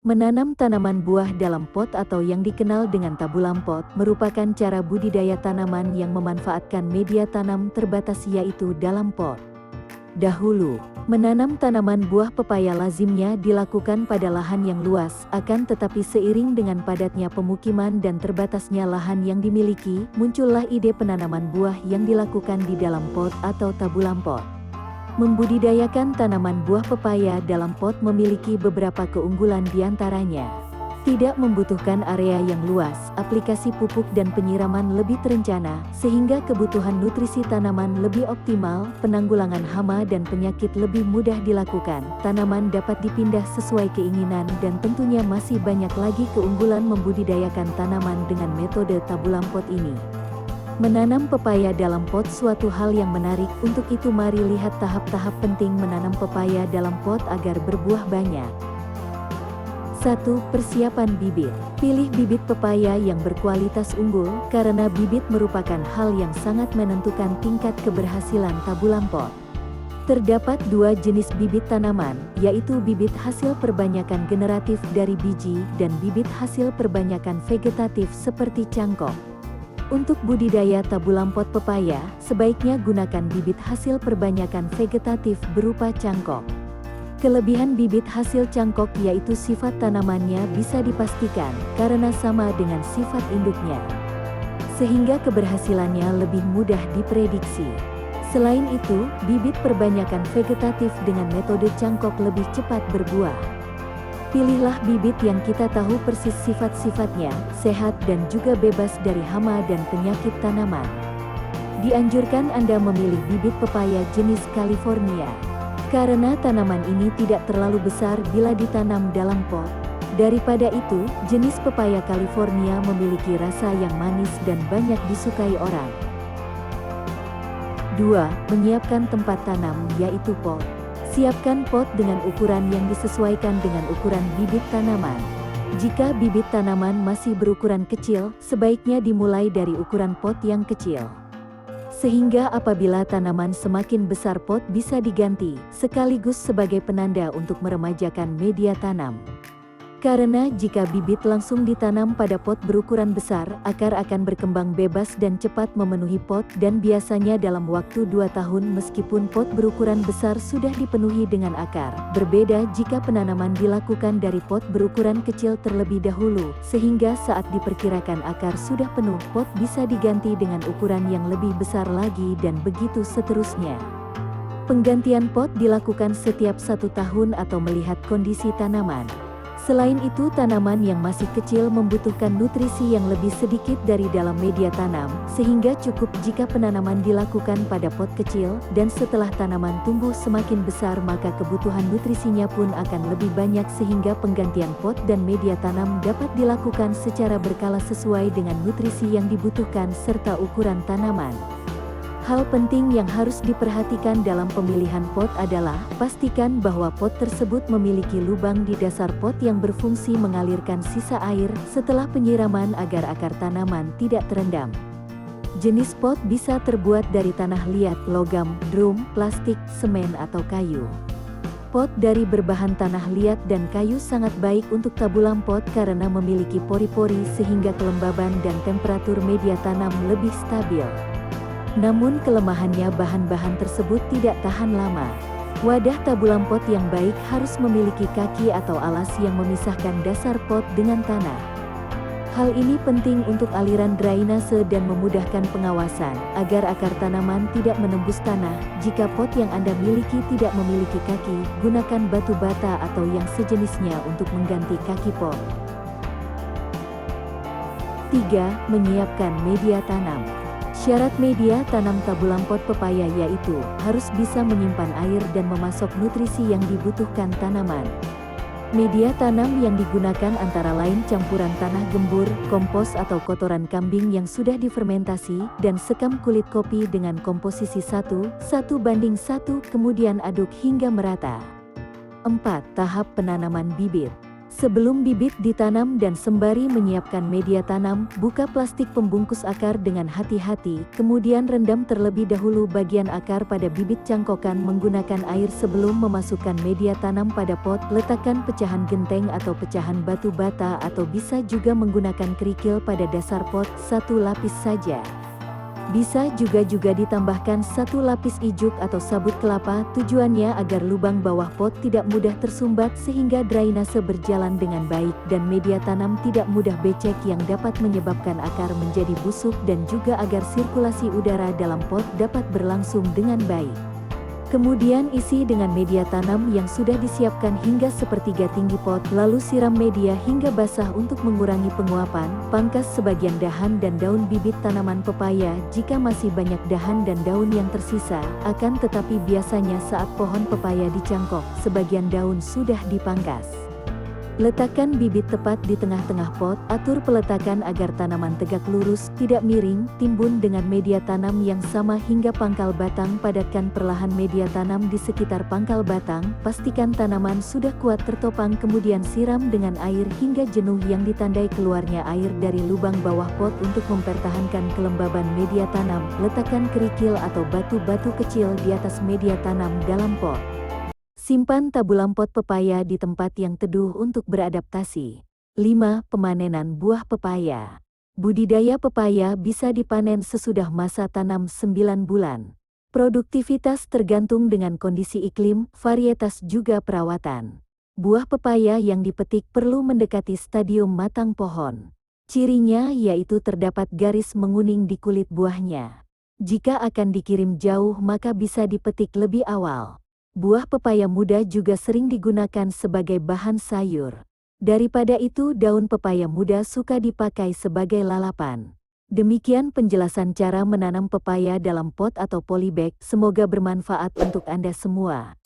Menanam tanaman buah dalam pot atau yang dikenal dengan tabulam pot merupakan cara budidaya tanaman yang memanfaatkan media tanam terbatas yaitu dalam pot. Dahulu, menanam tanaman buah pepaya lazimnya dilakukan pada lahan yang luas, akan tetapi seiring dengan padatnya pemukiman dan terbatasnya lahan yang dimiliki, muncullah ide penanaman buah yang dilakukan di dalam pot atau tabulam pot. Membudidayakan tanaman buah pepaya dalam pot memiliki beberapa keunggulan diantaranya. Tidak membutuhkan area yang luas, aplikasi pupuk dan penyiraman lebih terencana, sehingga kebutuhan nutrisi tanaman lebih optimal, penanggulangan hama dan penyakit lebih mudah dilakukan, tanaman dapat dipindah sesuai keinginan dan tentunya masih banyak lagi keunggulan membudidayakan tanaman dengan metode tabulam pot ini. Menanam pepaya dalam pot suatu hal yang menarik, untuk itu mari lihat tahap-tahap penting menanam pepaya dalam pot agar berbuah banyak. 1. Persiapan bibit. Pilih bibit pepaya yang berkualitas unggul, karena bibit merupakan hal yang sangat menentukan tingkat keberhasilan tabulam pot. Terdapat dua jenis bibit tanaman, yaitu bibit hasil perbanyakan generatif dari biji dan bibit hasil perbanyakan vegetatif seperti cangkok. Untuk budidaya tabulam pot pepaya, sebaiknya gunakan bibit hasil perbanyakan vegetatif berupa cangkok. Kelebihan bibit hasil cangkok yaitu sifat tanamannya bisa dipastikan, karena sama dengan sifat induknya, sehingga keberhasilannya lebih mudah diprediksi. Selain itu, bibit perbanyakan vegetatif dengan metode cangkok lebih cepat berbuah. Pilihlah bibit yang kita tahu persis sifat-sifatnya, sehat dan juga bebas dari hama dan penyakit tanaman. Dianjurkan Anda memilih bibit pepaya jenis California, karena tanaman ini tidak terlalu besar bila ditanam dalam pot. Daripada itu, jenis pepaya California memiliki rasa yang manis dan banyak disukai orang. 2. Menyiapkan tempat tanam yaitu pot. Siapkan pot dengan ukuran yang disesuaikan dengan ukuran bibit tanaman. Jika bibit tanaman masih berukuran kecil, sebaiknya dimulai dari ukuran pot yang kecil. Sehingga apabila tanaman semakin besar pot bisa diganti, sekaligus sebagai penanda untuk meremajakan media tanam. Karena jika bibit langsung ditanam pada pot berukuran besar, akar akan berkembang bebas dan cepat memenuhi pot dan biasanya dalam waktu 2 tahun meskipun pot berukuran besar sudah dipenuhi dengan akar. Berbeda jika penanaman dilakukan dari pot berukuran kecil terlebih dahulu, sehingga saat diperkirakan akar sudah penuh, pot bisa diganti dengan ukuran yang lebih besar lagi dan begitu seterusnya. Penggantian pot dilakukan setiap 1 tahun atau melihat kondisi tanaman. Selain itu, tanaman yang masih kecil membutuhkan nutrisi yang lebih sedikit dari dalam media tanam, sehingga cukup jika penanaman dilakukan pada pot kecil, dan setelah tanaman tumbuh semakin besar maka kebutuhan nutrisinya pun akan lebih banyak sehingga penggantian pot dan media tanam dapat dilakukan secara berkala sesuai dengan nutrisi yang dibutuhkan serta ukuran tanaman. Hal penting yang harus diperhatikan dalam pemilihan pot adalah, pastikan bahwa pot tersebut memiliki lubang di dasar pot yang berfungsi mengalirkan sisa air setelah penyiraman agar akar tanaman tidak terendam. Jenis pot bisa terbuat dari tanah liat, logam, drum, plastik, semen atau kayu. Pot dari berbahan tanah liat dan kayu sangat baik untuk tabulam pot karena memiliki pori-pori sehingga kelembaban dan temperatur media tanam lebih stabil. Namun kelemahannya bahan-bahan tersebut tidak tahan lama. Wadah tabulam pot yang baik harus memiliki kaki atau alas yang memisahkan dasar pot dengan tanah. Hal ini penting untuk aliran drainase dan memudahkan pengawasan, agar akar tanaman tidak menembus tanah. Jika pot yang Anda miliki tidak memiliki kaki, gunakan batu bata atau yang sejenisnya untuk mengganti kaki pot. 3. Menyiapkan media tanam. Syarat media tanam tabulam pot pepaya yaitu, harus bisa menyimpan air dan memasok nutrisi yang dibutuhkan tanaman. Media tanam yang digunakan antara lain campuran tanah gembur, kompos atau kotoran kambing yang sudah difermentasi, dan sekam kulit kopi dengan komposisi 1:1 kemudian aduk hingga merata. 4. Tahap penanaman bibit. Sebelum bibit ditanam dan sembari menyiapkan media tanam, buka plastik pembungkus akar dengan hati-hati, kemudian rendam terlebih dahulu bagian akar pada bibit cangkokan menggunakan air sebelum memasukkan media tanam pada pot. Letakkan pecahan genteng atau pecahan batu bata atau bisa juga menggunakan kerikil pada dasar pot, satu lapis saja. Bisa juga ditambahkan satu lapis ijuk atau sabut kelapa, tujuannya agar lubang bawah pot tidak mudah tersumbat sehingga drainase berjalan dengan baik dan media tanam tidak mudah becek yang dapat menyebabkan akar menjadi busuk dan juga agar sirkulasi udara dalam pot dapat berlangsung dengan baik. Kemudian isi dengan media tanam yang sudah disiapkan hingga sepertiga tinggi pot, lalu siram media hingga basah untuk mengurangi penguapan. Pangkas sebagian dahan dan daun bibit tanaman pepaya jika masih banyak dahan dan daun yang tersisa, akan tetapi biasanya saat pohon pepaya dicangkok, sebagian daun sudah dipangkas. Letakkan bibit tepat di tengah-tengah pot, atur peletakan agar tanaman tegak lurus, tidak miring, timbun dengan media tanam yang sama hingga pangkal batang. Padatkan perlahan media tanam di sekitar pangkal batang, pastikan tanaman sudah kuat tertopang kemudian siram dengan air hingga jenuh yang ditandai keluarnya air dari lubang bawah pot untuk mempertahankan kelembaban media tanam. Letakkan kerikil atau batu-batu kecil di atas media tanam dalam pot. Simpan tabulam pot pepaya di tempat yang teduh untuk beradaptasi. 5. Pemanenan buah pepaya. Budidaya pepaya bisa dipanen sesudah masa tanam 9 bulan. Produktivitas tergantung dengan kondisi iklim, varietas juga perawatan. Buah pepaya yang dipetik perlu mendekati stadium matang pohon. Cirinya yaitu terdapat garis menguning di kulit buahnya. Jika akan dikirim jauh maka bisa dipetik lebih awal. Buah pepaya muda juga sering digunakan sebagai bahan sayur. Daripada itu, daun pepaya muda suka dipakai sebagai lalapan. Demikian penjelasan cara menanam pepaya dalam pot atau polybag. Semoga bermanfaat untuk Anda semua.